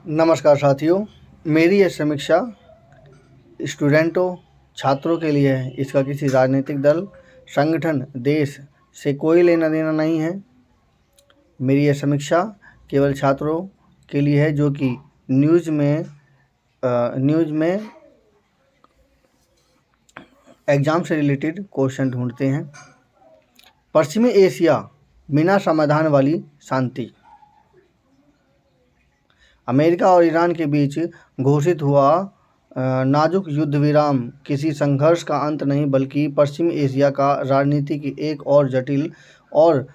नमस्कार साथियों, मेरी ये समीक्षा स्टूडेंटों, छात्रों के लिए है। इसका किसी राजनीतिक दल, संगठन, देश से कोई लेना-देना नहीं है। मेरी ये समीक्षा केवल छात्रों के लिए है जो कि न्यूज़ में एग्ज़ाम से रिलेटेड क्वेश्चन ढूँढते हैं। पश्चिमी एशिया, बिना समाधान वाली शांति। अमेरिका और ईरान के बीच घोषित हुआ नाजुक युद्ध विराम किसी संघर्ष का अंत नहीं बल्कि पश्चिम एशिया का राजनीति की एक और जटिल और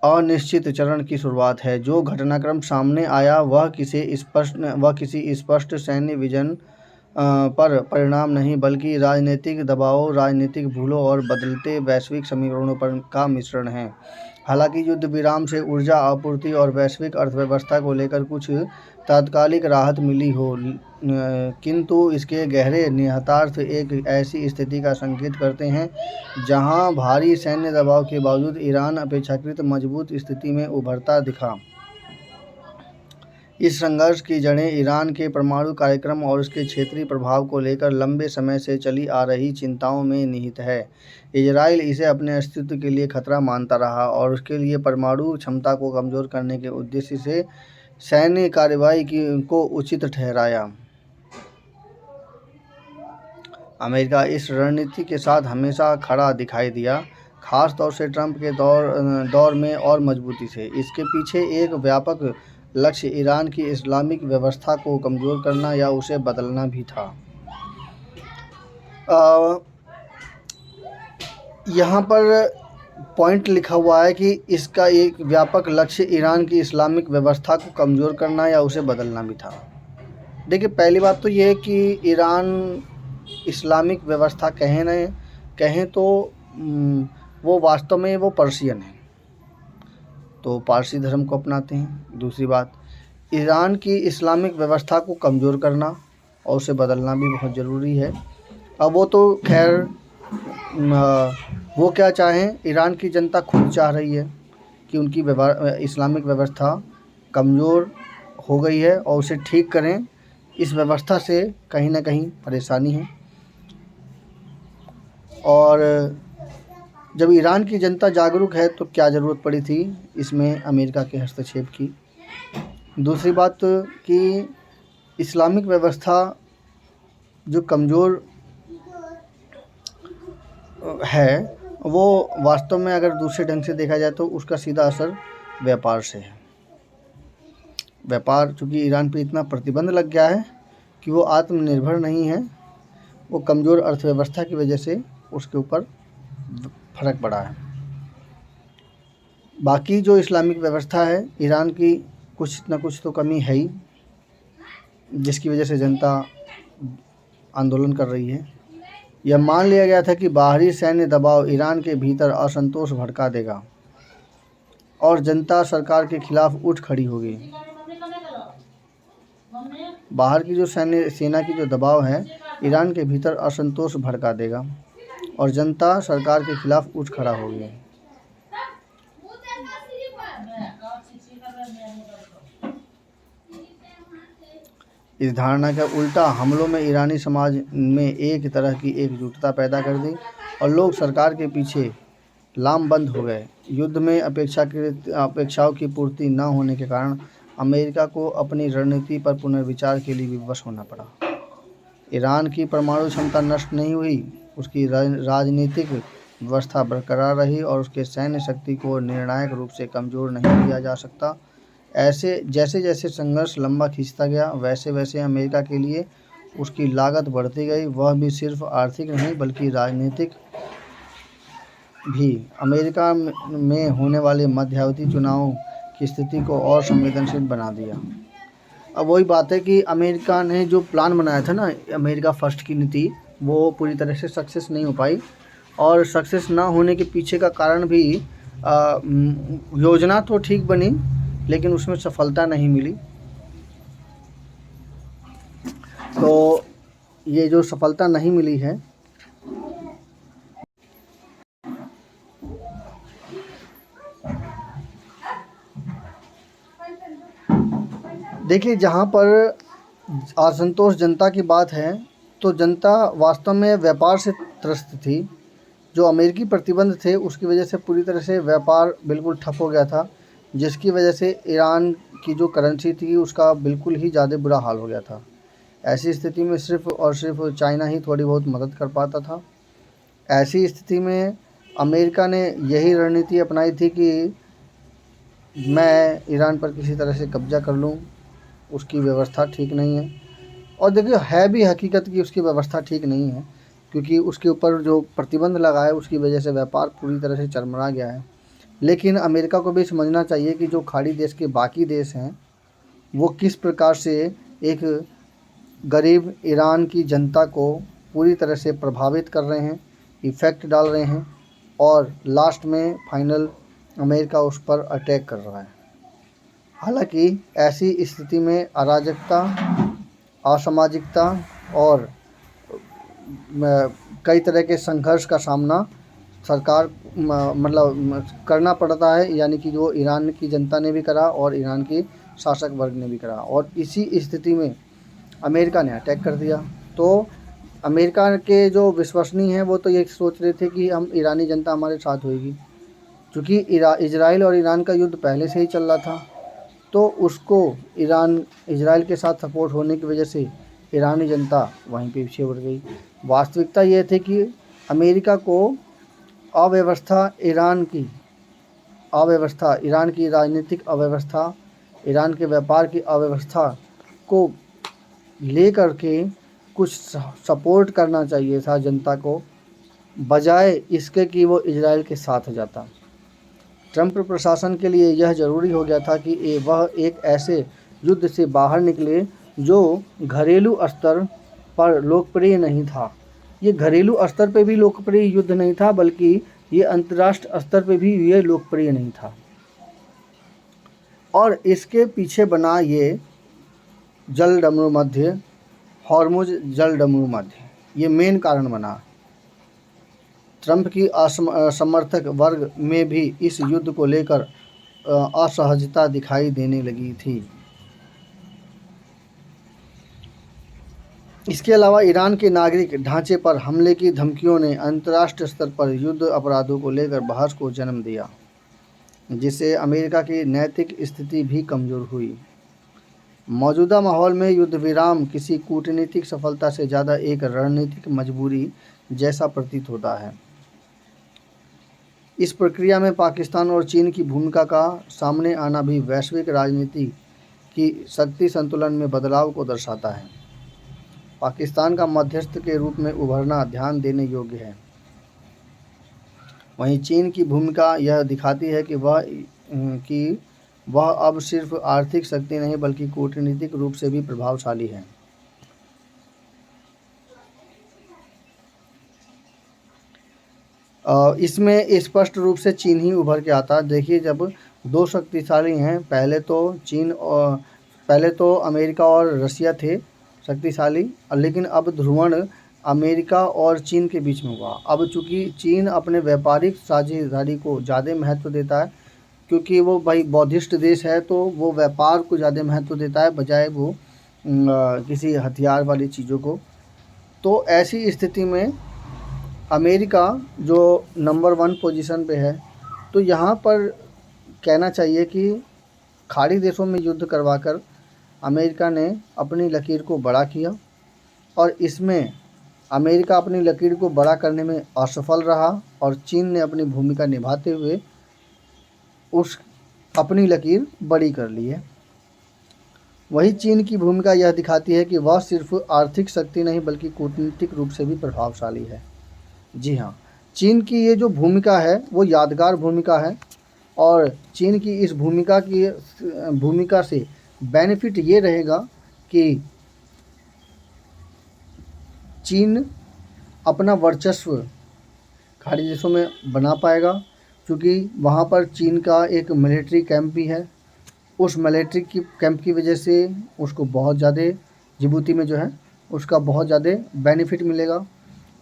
अनिश्चित चरण की शुरुआत है। जो घटनाक्रम सामने आया वह किसी स्पष्ट सैन्य विजन पर परिणाम नहीं बल्कि राजनीतिक दबाव, राजनीतिक भूलों और बदलते वैश्विक समीकरणों पर का मिश्रण है। हालांकि युद्ध विराम से ऊर्जा आपूर्ति और वैश्विक अर्थव्यवस्था को लेकर कुछ तात्कालिक राहत मिली हो, किंतु इसके गहरे निहितार्थ एक ऐसी स्थिति का संकेत करते हैं जहां भारी सैन्य दबाव के बावजूद ईरान अपेक्षाकृत मजबूत स्थिति में उभरता दिखा। इस संघर्ष की जड़ें ईरान के परमाणु कार्यक्रम और उसके क्षेत्रीय प्रभाव को लेकर लंबे समय से चली आ रही चिंताओं में निहित है। इजराइल इसे अपने अस्तित्व के लिए खतरा मानता रहा और उसके लिए परमाणु क्षमता को कमज़ोर करने के उद्देश्य से सैन्य कार्रवाई को उचित ठहराया। अमेरिका इस रणनीति के साथ हमेशा खड़ा दिखाई दिया, खास तौर से ट्रंप के दौर में और मजबूती से। इसके पीछे एक व्यापक लक्ष्य ईरान की इस्लामिक व्यवस्था को कमज़ोर करना या उसे बदलना भी था। यहाँ पर पॉइंट लिखा हुआ है कि इसका एक व्यापक लक्ष्य ईरान की इस्लामिक व्यवस्था को कमज़ोर करना या उसे बदलना भी था। देखिए, पहली बात तो ये है कि ईरान इस्लामिक व्यवस्था कहें तो वो वास्तव में वो पर्शियन है, तो पारसी धर्म को अपनाते हैं। दूसरी बात, ईरान की इस्लामिक व्यवस्था को कमज़ोर करना और उसे बदलना भी बहुत ज़रूरी है। अब वो तो खैर वो क्या चाहें, ईरान की जनता खुद चाह रही है कि उनकी इस्लामिक व्यवस्था कमज़ोर हो गई है और उसे ठीक करें। इस व्यवस्था से कहीं ना कहीं परेशानी है और जब ईरान की जनता जागरूक है तो क्या ज़रूरत पड़ी थी इसमें अमेरिका के हस्तक्षेप की। दूसरी बात कि इस्लामिक व्यवस्था जो कमज़ोर है वो वास्तव में अगर दूसरे ढंग से देखा जाए तो उसका सीधा असर व्यापार से है। व्यापार, चूँकि ईरान पे इतना प्रतिबंध लग गया है कि वो आत्मनिर्भर नहीं है, वो कमज़ोर अर्थव्यवस्था की वजह से उसके ऊपर फर्क पड़ा है। बाकी जो इस्लामिक व्यवस्था है ईरान की कुछ न कुछ तो कमी है ही, जिसकी वजह से जनता आंदोलन कर रही है। यह मान लिया गया था कि बाहरी सैन्य दबाव ईरान के भीतर असंतोष भड़का देगा और जनता सरकार के खिलाफ उठ खड़ी होगी। बाहर की जो सेना की जो दबाव है ईरान के भीतर असंतोष भड़का देगा और जनता सरकार के खिलाफ उठ खड़ा होगी। इस धारणा के उल्टा हमलों में ईरानी समाज में एक तरह की एकजुटता पैदा कर दी और लोग सरकार के पीछे लामबंद हो गए। युद्ध में अपेक्षाओं की पूर्ति न होने के कारण अमेरिका को अपनी रणनीति पर पुनर्विचार के लिए विवश होना पड़ा। ईरान की परमाणु क्षमता नष्ट नहीं हुई, उसकी राजनीतिक व्यवस्था बरकरार रही और उसके सैन्य शक्ति को निर्णायक रूप से कमज़ोर नहीं किया जा सकता। जैसे जैसे संघर्ष लंबा खींचता गया वैसे वैसे अमेरिका के लिए उसकी लागत बढ़ती गई, वह भी सिर्फ आर्थिक नहीं बल्कि राजनीतिक भी। अमेरिका में होने वाले मध्यावधि चुनावों की स्थिति को और संवेदनशील बना दिया। अब वही बात है कि अमेरिका ने जो प्लान बनाया था ना, अमेरिका फर्स्ट की नीति, वो पूरी तरह से सक्सेस नहीं हो पाई और सक्सेस ना होने के पीछे का कारण भी योजना तो ठीक बनी लेकिन उसमें सफलता नहीं मिली। तो ये जो सफलता नहीं मिली है, देखिए, जहाँ पर असंतोष जनता की बात है, तो जनता वास्तव में व्यापार से त्रस्त थी। जो अमेरिकी प्रतिबंध थे उसकी वजह से पूरी तरह से व्यापार बिल्कुल ठप हो गया था, जिसकी वजह से ईरान की जो करेंसी थी उसका बिल्कुल ही ज़्यादा बुरा हाल हो गया था। ऐसी स्थिति में सिर्फ़ और सिर्फ चाइना ही थोड़ी बहुत मदद कर पाता था। ऐसी स्थिति में अमेरिका ने यही रणनीति अपनाई थी कि मैं ईरान पर किसी तरह से कब्ज़ा कर लूँ, उसकी व्यवस्था ठीक नहीं है। और देखिए, है भी हकीकत कि उसकी व्यवस्था ठीक नहीं है, क्योंकि उसके ऊपर जो प्रतिबंध लगा है उसकी वजह से व्यापार पूरी तरह से चरमरा गया है। लेकिन अमेरिका को भी समझना चाहिए कि जो खाड़ी देश के बाकी देश हैं वो किस प्रकार से एक गरीब ईरान की जनता को पूरी तरह से प्रभावित कर रहे हैं, इफ़ेक्ट डाल रहे हैं, और लास्ट में फाइनल अमेरिका उस पर अटैक कर रहा है। हालांकि ऐसी स्थिति में अराजकता, असामाजिकता और कई तरह के संघर्ष का सामना सरकार मतलब करना पड़ता है, यानी कि जो ईरान की जनता ने भी करा और ईरान की शासक वर्ग ने भी करा। और इसी स्थिति में अमेरिका ने अटैक कर दिया। तो अमेरिका के जो विश्वसनीय हैं वो तो ये सोच रहे थे कि हम ईरानी जनता हमारे साथ होएगी, क्योंकि इजराइल और ईरान का युद्ध पहले से ही चल रहा था। तो उसको इजराइल के साथ सपोर्ट होने की वजह से ईरानी जनता वहीं पे पीछे उड़ गई। वास्तविकता ये थी कि अमेरिका को ईरान की राजनीतिक अव्यवस्था, ईरान के व्यापार की अव्यवस्था को लेकर के कुछ सपोर्ट करना चाहिए था जनता को, बजाय इसके कि वो इजराइल के साथ जाता। ट्रंप प्रशासन के लिए यह ज़रूरी हो गया था कि वह एक ऐसे युद्ध से बाहर निकले जो घरेलू स्तर पर लोकप्रिय नहीं था। ये घरेलू स्तर पे भी लोकप्रिय युद्ध नहीं था, बल्कि ये अंतर्राष्ट्रीय स्तर पे भी ये लोकप्रिय नहीं था। और इसके पीछे बना ये जलडमरू मध्य, हॉर्मुज जलडमरू मध्य, ये मेन कारण बना। ट्रंप की समर्थक वर्ग में भी इस युद्ध को लेकर असहजता दिखाई देने लगी थी। इसके अलावा ईरान के नागरिक ढांचे पर हमले की धमकियों ने अंतर्राष्ट्रीय स्तर पर युद्ध अपराधों को लेकर बहस को जन्म दिया, जिससे अमेरिका की नैतिक स्थिति भी कमज़ोर हुई। मौजूदा माहौल में युद्ध विराम किसी कूटनीतिक सफलता से ज़्यादा एक रणनीतिक मजबूरी जैसा प्रतीत होता है। इस प्रक्रिया में पाकिस्तान और चीन की भूमिका का सामने आना भी वैश्विक राजनीति की शक्ति संतुलन में बदलाव को दर्शाता है। पाकिस्तान का मध्यस्थ के रूप में उभरना ध्यान देने योग्य है। वहीं चीन की भूमिका यह दिखाती है कि वह अब सिर्फ आर्थिक शक्ति नहीं बल्कि कूटनीतिक रूप से भी प्रभावशाली है। इसमें स्पष्ट रूप से चीन ही उभर के आता है। देखिए, जब दो शक्तिशाली हैं, पहले तो अमेरिका और रसिया थे शक्तिशाली, लेकिन अब ध्रुवण अमेरिका और चीन के बीच में हुआ। अब चूँकि चीन अपने व्यापारिक साझेदारी को ज़्यादा महत्व देता है, क्योंकि वो भाई बौद्धिस्ट देश है, तो वो व्यापार को ज़्यादा महत्व देता है बजाय वो किसी हथियार वाली चीज़ों को। तो ऐसी स्थिति में अमेरिका जो नंबर 1 पोजीशन पे है, तो यहाँ पर कहना चाहिए कि खाड़ी देशों में युद्ध करवाकर अमेरिका ने अपनी लकीर को बड़ा किया, और इसमें अमेरिका अपनी लकीर को बड़ा करने में असफल रहा और चीन ने अपनी भूमिका निभाते हुए अपनी लकीर बड़ी कर ली है। वही चीन की भूमिका यह दिखाती है कि वह सिर्फ आर्थिक शक्ति नहीं बल्कि कूटनीतिक रूप से भी प्रभावशाली है। जी हाँ, चीन की ये जो भूमिका है वो यादगार भूमिका है, और चीन की इस भूमिका से बेनिफिट ये रहेगा कि चीन अपना वर्चस्व खाड़ी देशों में बना पाएगा, क्योंकि वहाँ पर चीन का एक मिलिट्री कैंप भी है। उस मिलिट्री कैंप की वजह से उसको बहुत ज़्यादा जिबूती में जो है उसका बहुत ज़्यादा बेनिफिट मिलेगा।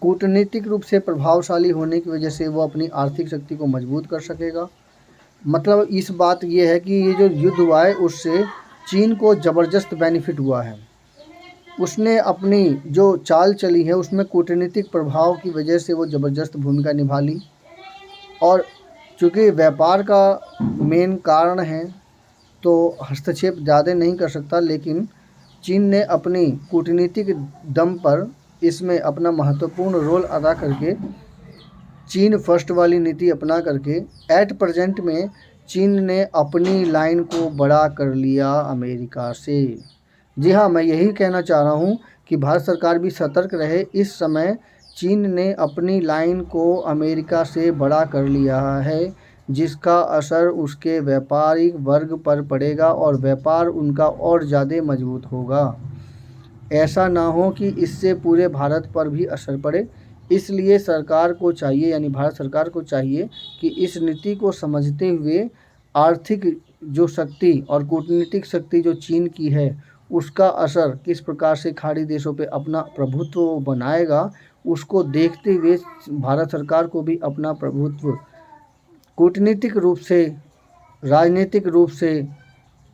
कूटनीतिक रूप से प्रभावशाली होने की वजह से वो अपनी आर्थिक शक्ति को मजबूत कर सकेगा। मतलब इस बात ये है कि ये जो युद्ध हुआ है उससे चीन को ज़बरदस्त बेनिफिट हुआ है। उसने अपनी जो चाल चली है उसमें कूटनीतिक प्रभाव की वजह से वो ज़बरदस्त भूमिका निभा ली, और चूँकि व्यापार का मेन कारण है तो हस्तक्षेप ज़्यादा नहीं कर सकता, लेकिन चीन ने अपनी कूटनीतिक दम पर इसमें अपना महत्वपूर्ण रोल अदा करके चीन फर्स्ट वाली नीति अपना करके एट प्रेजेंट में चीन ने अपनी लाइन को बड़ा कर लिया अमेरिका से। जी हाँ, मैं यही कहना चाह रहा हूँ कि भारत सरकार भी सतर्क रहे। इस समय चीन ने अपनी लाइन को अमेरिका से बड़ा कर लिया है, जिसका असर उसके व्यापारिक वर्ग पर पड़ेगा और व्यापार उनका और ज़्यादा मजबूत होगा। ऐसा ना हो कि इससे पूरे भारत पर भी असर पड़े। इसलिए सरकार को चाहिए, यानी भारत सरकार को चाहिए कि इस नीति को समझते हुए आर्थिक जो शक्ति और कूटनीतिक शक्ति जो चीन की है उसका असर किस प्रकार से खाड़ी देशों पे अपना प्रभुत्व बनाएगा, उसको देखते हुए भारत सरकार को भी अपना प्रभुत्व कूटनीतिक रूप से, राजनीतिक रूप से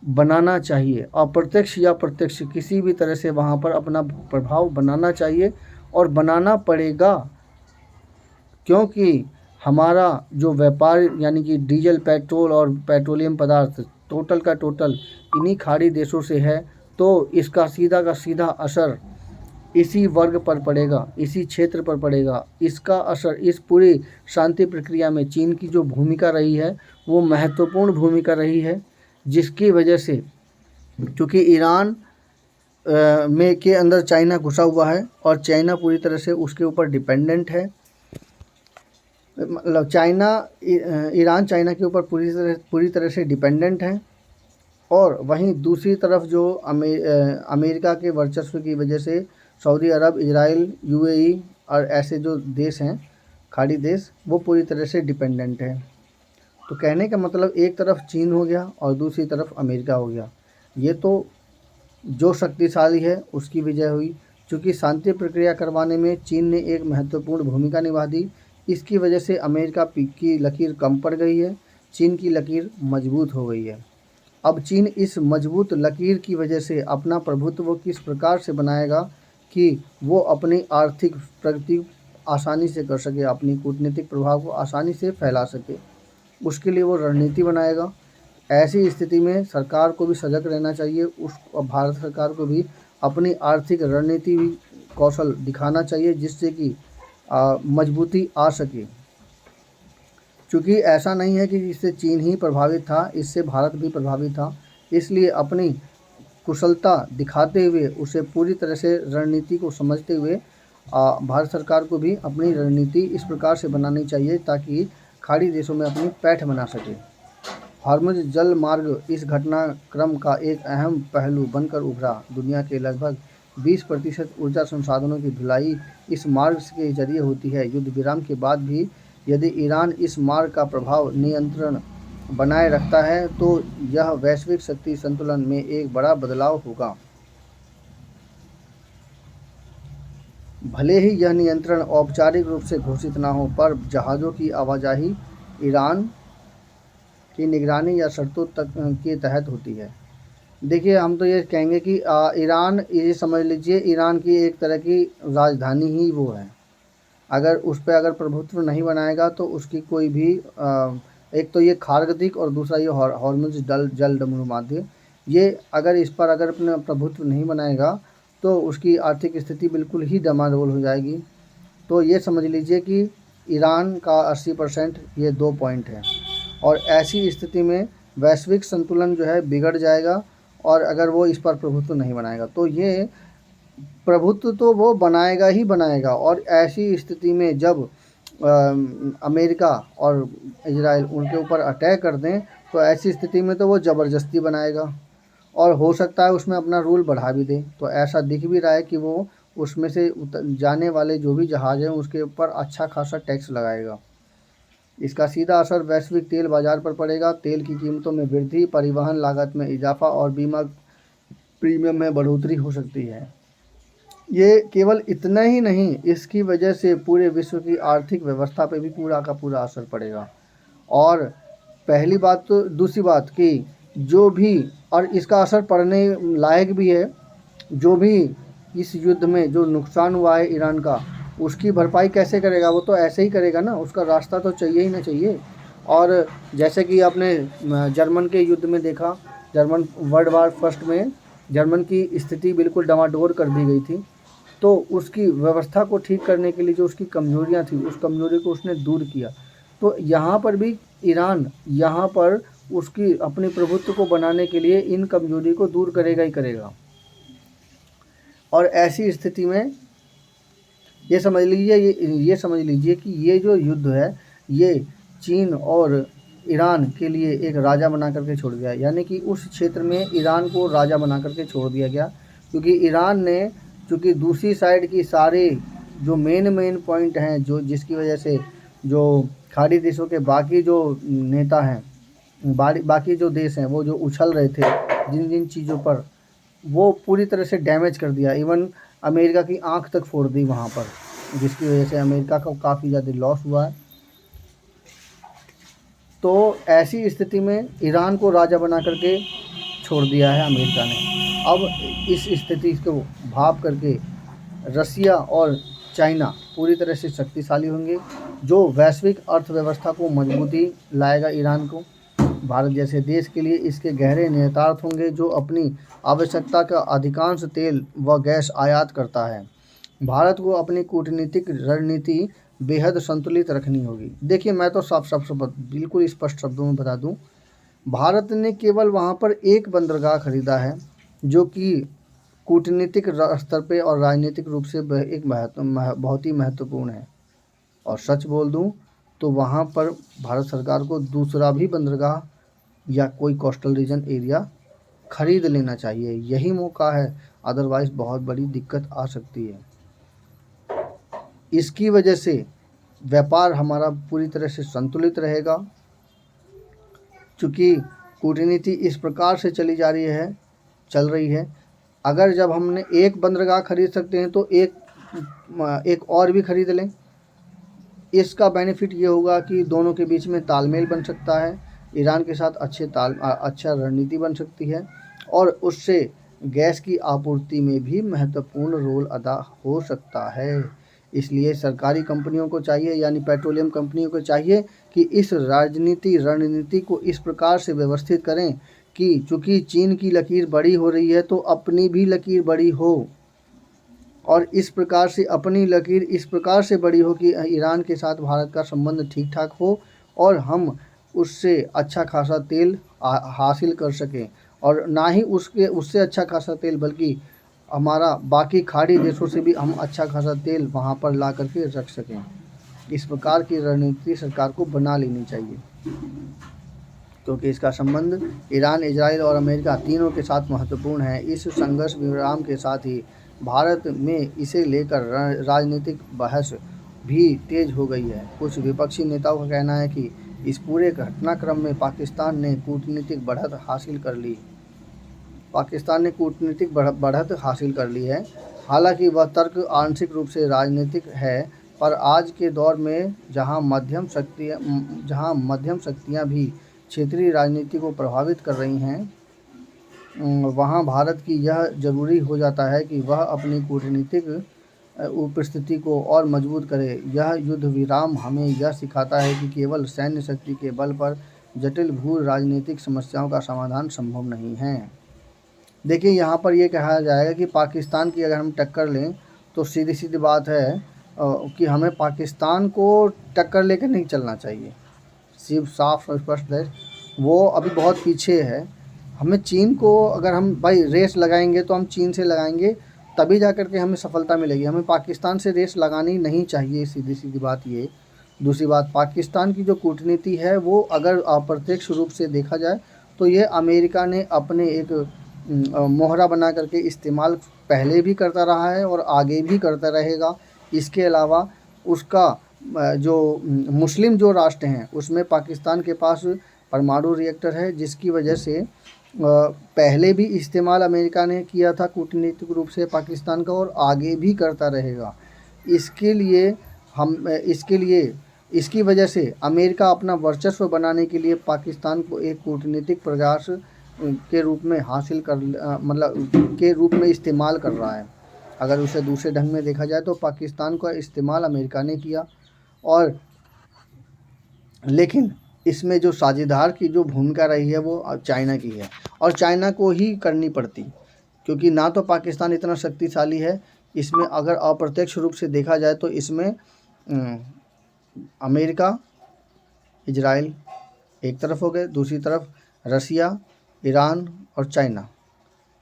बनाना चाहिए। अप्रत्यक्ष या प्रत्यक्ष किसी भी तरह से वहाँ पर अपना प्रभाव बनाना चाहिए और बनाना पड़ेगा, क्योंकि हमारा जो व्यापार यानी कि डीजल, पेट्रोल और पेट्रोलियम पदार्थ टोटल का टोटल इन्हीं खाड़ी देशों से है। तो इसका सीधा का सीधा असर इसी वर्ग पर पड़ेगा, इसी क्षेत्र पर पड़ेगा। इसका असर इस पूरी शांति प्रक्रिया में चीन की जो भूमिका रही है वो महत्वपूर्ण भूमिका रही है, जिसकी वजह से क्योंकि ईरान में के अंदर चाइना घुसा हुआ है और चाइना पूरी तरह से उसके ऊपर डिपेंडेंट है। मतलब ईरान चाइना के ऊपर पूरी तरह से डिपेंडेंट है। और वहीं दूसरी तरफ जो अमेरिका के वर्चस्व की वजह से सऊदी अरब, इजराइल, यूएई और ऐसे जो देश हैं खाड़ी देश, वो पूरी तरह से डिपेंडेंट है। तो कहने का मतलब एक तरफ चीन हो गया और दूसरी तरफ अमेरिका हो गया। ये तो जो शक्तिशाली है उसकी विजय हुई। चूँकि शांति प्रक्रिया करवाने में चीन ने एक महत्वपूर्ण भूमिका निभा दी, इसकी वजह से अमेरिका की लकीर कम पड़ गई है, चीन की लकीर मजबूत हो गई है। अब चीन इस मजबूत लकीर की वजह से अपना प्रभुत्व किस प्रकार से बनाएगा कि वो अपनी आर्थिक प्रगति आसानी से कर सके, अपनी कूटनीतिक प्रभाव को आसानी से फैला सके, उसके लिए वो रणनीति बनाएगा। ऐसी स्थिति में सरकार को भी सजग रहना चाहिए। भारत सरकार को भी अपनी आर्थिक रणनीति भी कौशल दिखाना चाहिए, जिससे कि मजबूती आ सके। क्योंकि ऐसा नहीं है कि इससे चीन ही प्रभावित था, इससे भारत भी प्रभावित था। इसलिए अपनी कुशलता दिखाते हुए, उसे पूरी तरह से रणनीति को समझते हुए भारत सरकार को भी अपनी रणनीति इस प्रकार से बनानी चाहिए ताकि खाड़ी देशों में अपनी पैठ बना सके। हॉर्मुज़ जल मार्ग इस घटनाक्रम का एक अहम पहलू बनकर उभरा। दुनिया के लगभग 20% ऊर्जा संसाधनों की ढुलाई इस मार्ग के जरिए होती है। युद्ध विराम के बाद भी यदि ईरान इस मार्ग का प्रभाव नियंत्रण बनाए रखता है तो यह वैश्विक शक्ति संतुलन में एक बड़ा बदलाव होगा। भले ही यह नियंत्रण औपचारिक रूप से घोषित ना हो, पर जहाज़ों की आवाजाही ईरान की निगरानी या शर्तों तक के तहत होती है। देखिए, हम तो ये कहेंगे कि ईरान, ये समझ लीजिए ईरान की एक तरह की राजधानी ही वो है। अगर प्रभुत्व नहीं बनाएगा तो उसकी कोई भी एक तो ये खार्गदिक और दूसरा ये हॉर्मुज़ जल माध्य, ये अगर अपना प्रभुत्व नहीं बनाएगा तो उसकी आर्थिक स्थिति बिल्कुल ही डमाडोल हो जाएगी। तो ये समझ लीजिए कि ईरान का 80% ये 2 पॉइंट है, और ऐसी स्थिति में वैश्विक संतुलन जो है बिगड़ जाएगा। और अगर वो इस पर प्रभुत्व नहीं बनाएगा तो ये प्रभुत्व तो वो बनाएगा ही बनाएगा। और ऐसी स्थिति में जब अमेरिका और इजराइल उनके ऊपर अटैक कर दें तो ऐसी स्थिति में तो वो ज़बरदस्ती बनाएगा और हो सकता है उसमें अपना रूल बढ़ा भी दे। तो ऐसा दिख भी रहा है कि वो उसमें से जाने वाले जो भी जहाज़ हैं उसके ऊपर अच्छा खासा टैक्स लगाएगा। इसका सीधा असर वैश्विक तेल बाज़ार पर पड़ेगा। तेल की कीमतों में वृद्धि, परिवहन लागत में इजाफा और बीमा प्रीमियम में बढ़ोतरी हो सकती है। ये केवल इतना ही नहीं, इसकी वजह से पूरे विश्व की आर्थिक व्यवस्था पे भी पूरा का पूरा असर पड़ेगा। और पहली बात तो दूसरी बात कि जो भी और इसका असर पड़ने लायक भी है। जो भी इस युद्ध में जो नुकसान हुआ है ईरान का, उसकी भरपाई कैसे करेगा? वो तो ऐसे ही करेगा ना, उसका रास्ता तो चाहिए ही ना चाहिए। और जैसे कि आपने जर्मन के युद्ध में देखा, जर्मन वर्ल्ड वार फर्स्ट में जर्मन की स्थिति बिल्कुल डमाडोल कर दी गई थी। तो उसकी व्यवस्था को ठीक करने के लिए जो उसकी कमजोरियां थी, उस कमजोरी को उसने दूर किया। तो यहाँ पर भी ईरान यहाँ पर उसकी अपने प्रभुत्व को बनाने के लिए इन कमजोरी को दूर करेगा ही करेगा। और ऐसी स्थिति में ये समझ लीजिए कि ये जो युद्ध है, ये चीन और ईरान के लिए एक राजा बना करके छोड़ गया। यानी कि उस क्षेत्र में ईरान को राजा बना करके छोड़ दिया गया, क्योंकि ईरान ने चूँकि दूसरी साइड की सारे जो मेन पॉइंट हैं, जो जिसकी वजह से जो खाड़ी देशों के बाकी जो नेता हैं, बाकी जो देश हैं, वो जो उछल रहे थे जिन जिन चीज़ों पर, वो पूरी तरह से डैमेज कर दिया। इवन अमेरिका की आंख तक फोड़ दी वहाँ पर, जिसकी वजह से अमेरिका को काफ़ी ज़्यादा लॉस हुआ है। तो ऐसी स्थिति में ईरान को राजा बना करके छोड़ दिया है अमेरिका ने। अब इस स्थिति को भाप करके रसिया और चाइना पूरी तरह से शक्तिशाली होंगे, जो वैश्विक अर्थव्यवस्था को मजबूती लाएगा। ईरान को भारत जैसे देश के लिए इसके गहरे निहितार्थ होंगे, जो अपनी आवश्यकता का अधिकांश तेल व गैस आयात करता है। भारत को अपनी कूटनीतिक रणनीति बेहद संतुलित रखनी होगी। देखिए, मैं तो साफ साफ बिल्कुल स्पष्ट शब्दों में बता दूं, भारत ने केवल वहां पर एक बंदरगाह खरीदा है, जो कि कूटनीतिक स्तर पे और राजनीतिक रूप से एक बहुत ही महत्वपूर्ण है। और सच बोल दूं तो वहाँ पर भारत सरकार को दूसरा भी बंदरगाह या कोई कोस्टल रीजन एरिया खरीद लेना चाहिए। यही मौका है, अदरवाइज़ बहुत बड़ी दिक्कत आ सकती है। इसकी वजह से व्यापार हमारा पूरी तरह से संतुलित रहेगा, चूँकि कूटनीति इस प्रकार से चल रही है। अगर जब हमने एक बंदरगाह खरीद सकते हैं तो एक और भी खरीद लें। इसका बेनिफिट ये होगा कि दोनों के बीच में तालमेल बन सकता है, ईरान के साथ अच्छा रणनीति बन सकती है, और उससे गैस की आपूर्ति में भी महत्वपूर्ण रोल अदा हो सकता है। इसलिए सरकारी कंपनियों को चाहिए, यानी पेट्रोलियम कंपनियों को चाहिए कि इस रणनीति को इस प्रकार से व्यवस्थित करें कि चूँकि चीन की लकीर बड़ी हो रही है, तो अपनी भी लकीर बड़ी हो, और इस प्रकार से अपनी लकीर इस प्रकार से बड़ी हो कि ईरान के साथ भारत का संबंध ठीक ठाक हो, और हम उससे अच्छा खासा तेल हासिल कर सकें। और ना ही उससे अच्छा खासा तेल, बल्कि हमारा बाकी खाड़ी देशों से भी हम अच्छा खासा तेल वहाँ पर ला करके रख सकें। इस प्रकार की रणनीति सरकार को बना लेनी चाहिए, क्योंकि इसका संबंध ईरान, इजराइल और अमेरिका तीनों के साथ महत्वपूर्ण है। इस संघर्ष विराम के साथ ही भारत में इसे लेकर राजनीतिक बहस भी तेज हो गई है। कुछ विपक्षी नेताओं का कहना है कि इस पूरे घटनाक्रम में पाकिस्तान ने कूटनीतिक बढ़त हासिल कर ली है। हालांकि वह तर्क आंशिक रूप से राजनीतिक है, पर आज के दौर में जहां मध्यम शक्तियां भी क्षेत्रीय राजनीति को प्रभावित कर रही हैं, वहां भारत की यह जरूरी हो जाता है कि वह अपनी कूटनीतिक उपस्थिति को और मजबूत करे। यह युद्ध विराम हमें यह सिखाता है कि केवल सैन्य शक्ति के बल पर जटिल भू राजनीतिक समस्याओं का समाधान संभव नहीं है। देखिए, यहाँ पर यह कहा जाएगा कि पाकिस्तान की अगर हम टक्कर लें, तो सीधी सीधी बात है कि हमें पाकिस्तान को टक्कर लेकर नहीं चलना चाहिए। सिर्फ साफ और स्पष्ट है, वो अभी बहुत पीछे है। हमें चीन को, अगर हम भाई रेस लगाएंगे तो हम चीन से लगाएंगे, तभी जा कर के हमें सफलता मिलेगी। हमें पाकिस्तान से रेस लगानी नहीं चाहिए, सीधी सीधी बात ये। दूसरी बात, पाकिस्तान की जो कूटनीति है, वो अगर अप्रत्यक्ष रूप से देखा जाए तो ये अमेरिका ने अपने एक मोहरा बना करके इस्तेमाल पहले भी करता रहा है और आगे भी करता रहेगा। इसके अलावा उसका जो मुस्लिम जो राष्ट्र हैं, उसमें पाकिस्तान के पास परमाणु रिएक्टर है, जिसकी वजह से पहले भी इस्तेमाल अमेरिका ने किया था कूटनीतिक रूप से पाकिस्तान का, और आगे भी करता रहेगा। इसकी वजह से अमेरिका अपना वर्चस्व बनाने के लिए पाकिस्तान को एक कूटनीतिक प्रयास के रूप में हासिल कर मतलब के रूप में इस्तेमाल कर रहा है। अगर उसे दूसरे ढंग में देखा जाए तो पाकिस्तान का इस्तेमाल अमेरिका ने किया, और लेकिन इसमें जो साझेदार की जो भूमिका रही है वो चाइना की है, और चाइना को ही करनी पड़ती, क्योंकि ना तो पाकिस्तान इतना शक्तिशाली है। इसमें अगर अप्रत्यक्ष रूप से देखा जाए तो इसमें अमेरिका, इजराइल एक तरफ हो गए, दूसरी तरफ रसिया, ईरान और चाइना,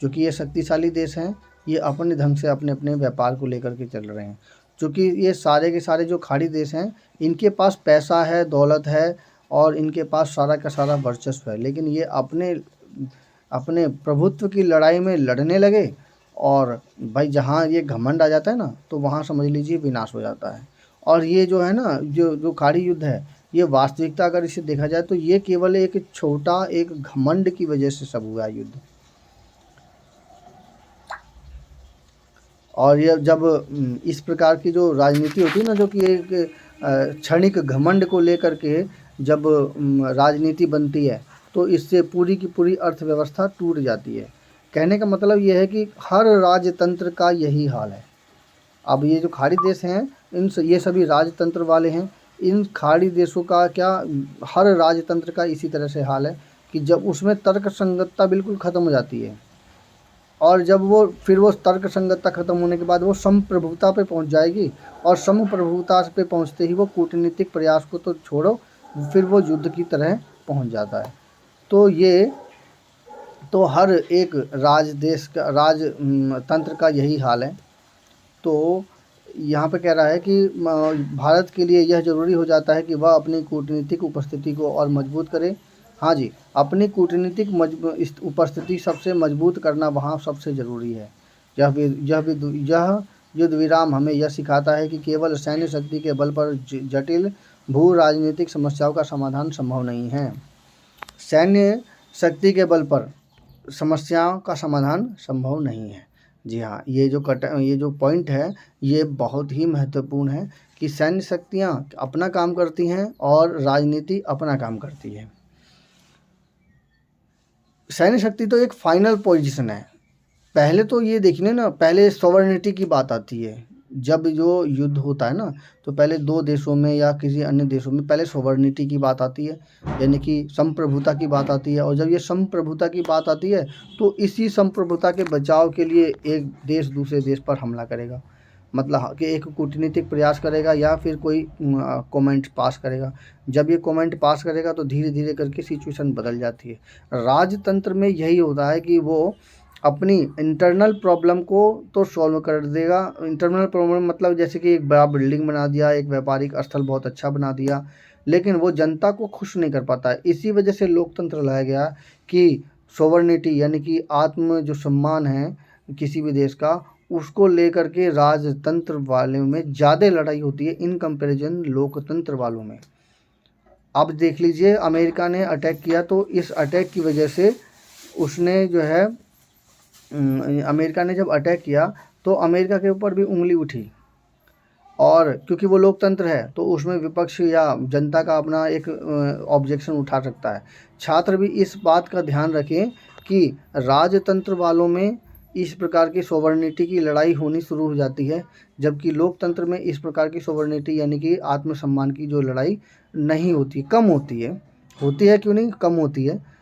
जो कि ये शक्तिशाली देश हैं, ये अपने ढंग से अपने अपने व्यापार को लेकर के चल रहे हैं। क्योंकि ये सारे के सारे जो खाड़ी देश हैं, इनके पास पैसा है, दौलत है, और इनके पास सारा का सारा वर्चस्व है, लेकिन ये अपने अपने प्रभुत्व की लड़ाई में लड़ने लगे, और भाई जहाँ ये घमंड आ जाता है ना, तो वहाँ समझ लीजिए विनाश हो जाता है। और ये जो है ना, जो जो खाड़ी युद्ध है, ये वास्तविकता अगर इसे देखा जाए तो ये केवल एक छोटा एक घमंड की वजह से सब हुआ है युद्ध। और ये जब इस प्रकार की जो राजनीति होती है ना, जो कि एक क्षणिक घमंड को लेकर के जब राजनीति बनती है, तो इससे पूरी की पूरी अर्थव्यवस्था टूट जाती है। कहने का मतलब ये है कि हर राजतंत्र का यही हाल है। अब ये जो खाड़ी देश हैं, ये सभी राजतंत्र वाले हैं। इन खाड़ी देशों का क्या, हर राजतंत्र का इसी तरह से हाल है कि जब उसमें तर्क संगतता बिल्कुल ख़त्म हो जाती है, और जब वो तर्क संगतता खत्म होने के बाद वो संप्रभुता पे पहुंच जाएगी, और संप्रभुता पे पहुंचते ही वो कूटनीतिक प्रयास को तो छोड़ो, फिर वो युद्ध की तरह पहुंच जाता है। तो ये तो हर एक राजतंत्र का यही हाल है। तो यहाँ पे कह रहा है कि भारत के लिए यह ज़रूरी हो जाता है कि वह अपनी कूटनीतिक उपस्थिति को और मजबूत करे। हाँ जी, अपनी कूटनीतिक उपस्थिति सबसे मजबूत करना वहाँ सबसे ज़रूरी है। यह युद्ध विराम हमें यह सिखाता है कि केवल सैन्य शक्ति के बल पर जटिल भू राजनीतिक समस्याओं का समाधान संभव नहीं है। सैन्य शक्ति के बल पर समस्याओं का समाधान संभव नहीं है। जी हाँ, ये जो पॉइंट है, ये बहुत ही महत्वपूर्ण है कि सैन्य शक्तियाँ अपना काम करती हैं और राजनीति अपना काम करती है। सैन्य शक्ति तो एक फाइनल पोजीशन है। पहले तो ये देखिए ना, पहले सॉवरेनिटी की बात आती है। जब जो युद्ध होता है ना, तो पहले दो देशों में या किसी अन्य देशों में पहले सॉवरेनिटी की बात आती है, यानी कि संप्रभुता की बात आती है। और जब ये संप्रभुता की बात आती है, तो इसी संप्रभुता के बचाव के लिए एक देश दूसरे देश पर हमला करेगा, मतलब कि एक कूटनीतिक प्रयास करेगा या फिर कोई कमेंट पास करेगा। जब ये कमेंट पास करेगा तो धीरे धीरे करके सिचुएशन बदल जाती है। राजतंत्र में यही होता है कि वो अपनी इंटरनल प्रॉब्लम को तो सॉल्व कर देगा। इंटरनल प्रॉब्लम मतलब जैसे कि एक बड़ा बिल्डिंग बना दिया, एक व्यापारिक स्थल बहुत अच्छा बना दिया, लेकिन वो जनता को खुश नहीं कर पाता है। इसी वजह से लोकतंत्र लाया गया कि सोवर्निटी यानी कि आत्म जो सम्मान है किसी भी देश का, उसको लेकर के राजतंत्र वालों में ज़्यादा लड़ाई होती है इन कंपैरिजन लोकतंत्र वालों में। अब देख लीजिए, अमेरिका ने अटैक किया, तो इस अटैक की वजह से उसने जो है अमेरिका ने जब अटैक किया तो अमेरिका के ऊपर भी उंगली उठी, और क्योंकि वो लोकतंत्र है तो उसमें विपक्ष या जनता का अपना एक ऑब्जेक्शन उठा सकता है। छात्र भी इस बात का ध्यान रखें कि राजतंत्र वालों में इस प्रकार की सोवर्निटी की लड़ाई होनी शुरू हो जाती है, जबकि लोकतंत्र में इस प्रकार की सोवर्निटी यानी कि आत्मसम्मान की जो लड़ाई नहीं होती, कम होती है। होती है क्यों नहीं, कम होती है।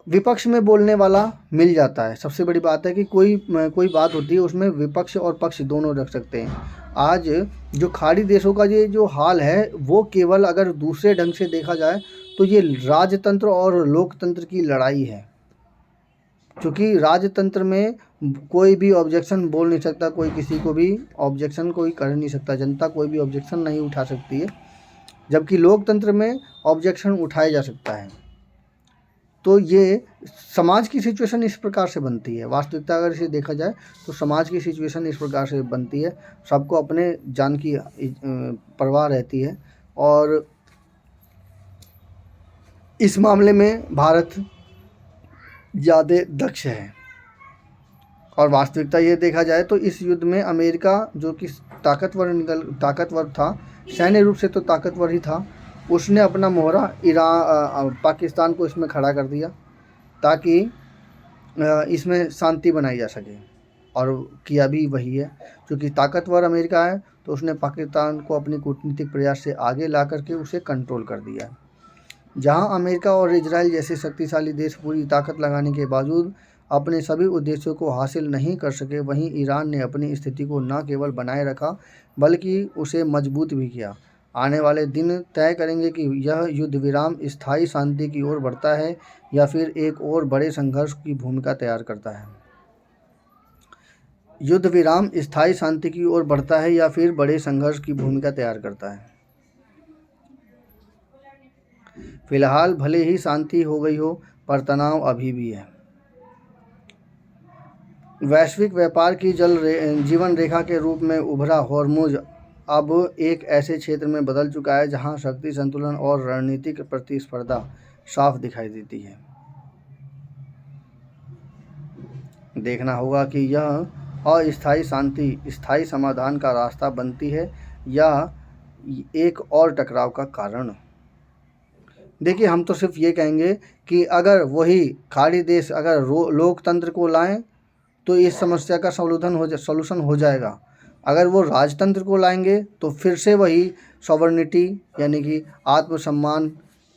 विपक्ष में बोलने वाला मिल जाता है। सबसे बड़ी बात है कि कोई बात होती है उसमें विपक्ष और पक्ष दोनों रख सकते हैं। आज जो खाड़ी देशों का ये जो हाल है, वो केवल अगर दूसरे ढंग से देखा जाए तो ये राजतंत्र और लोकतंत्र की लड़ाई है। क्योंकि राजतंत्र में कोई भी ऑब्जेक्शन बोल नहीं सकता, कोई किसी को भी ऑब्जेक्शन कोई कर नहीं सकता, जनता कोई भी ऑब्जेक्शन नहीं उठा सकती है, जबकि लोकतंत्र में ऑब्जेक्शन उठाया जा सकता है। तो ये समाज की सिचुएशन इस प्रकार से बनती है। वास्तविकता अगर इसे देखा जाए तो समाज की सिचुएशन इस प्रकार से बनती है। सबको अपने जान की परवाह रहती है, और इस मामले में भारत ज़्यादा दक्ष है। और वास्तविकता ये देखा जाए तो इस युद्ध में अमेरिका जो कि ताकतवर था, सैन्य रूप से तो ताकतवर ही था, उसने अपना मोहरा पाकिस्तान को इसमें खड़ा कर दिया। ताकि इसमें शांति बनाई जा सके, और किया भी वही है। क्योंकि ताकतवर अमेरिका है तो उसने पाकिस्तान को अपनी कूटनीतिक प्रयास से आगे ला करके उसे कंट्रोल कर दिया। जहां अमेरिका और इजराइल जैसे शक्तिशाली देश पूरी ताकत लगाने के बावजूद अपने सभी उद्देश्यों को हासिल नहीं कर सके, वहीं ईरान ने अपनी स्थिति को न केवल बनाए रखा बल्कि उसे मजबूत भी किया। आने वाले दिन तय करेंगे कि यह युद्ध विराम स्थायी शांति की ओर बढ़ता है या फिर एक और बड़े संघर्ष की भूमिका तैयार करता है। युद्ध विराम स्थायी शांति की ओर बढ़ता है या फिर बड़े संघर्ष की भूमिका तैयार करता है। फिलहाल भले ही शांति हो गई हो, पर तनाव अभी भी है। वैश्विक व्यापार की जीवन रेखा के रूप में उभरा हॉर्मुज अब एक ऐसे क्षेत्र में बदल चुका है जहां शक्ति संतुलन और रणनीतिक प्रतिस्पर्धा साफ दिखाई देती है। देखना होगा कि यह अस्थायी शांति स्थायी समाधान का रास्ता बनती है या एक और टकराव का कारण। देखिए, हम तो सिर्फ ये कहेंगे कि अगर वही खाड़ी देश अगर लोकतंत्र को लाएं तो इस समस्या का सॉल्यूशन हो जाएगा। अगर वो राजतंत्र को लाएंगे तो फिर से वही सॉवर्निटी यानी कि आत्मसम्मान,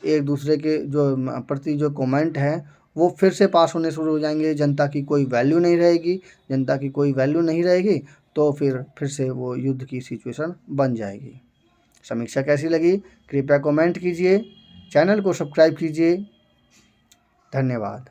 एक दूसरे के जो प्रति जो कमेंट है वो फिर से पास होने शुरू हो जाएंगे। जनता की कोई वैल्यू नहीं रहेगी तो फिर से वो युद्ध की सिचुएशन बन जाएगी। समीक्षा कैसी लगी कृपया कमेंट कीजिए, चैनल को सब्सक्राइब कीजिए। धन्यवाद।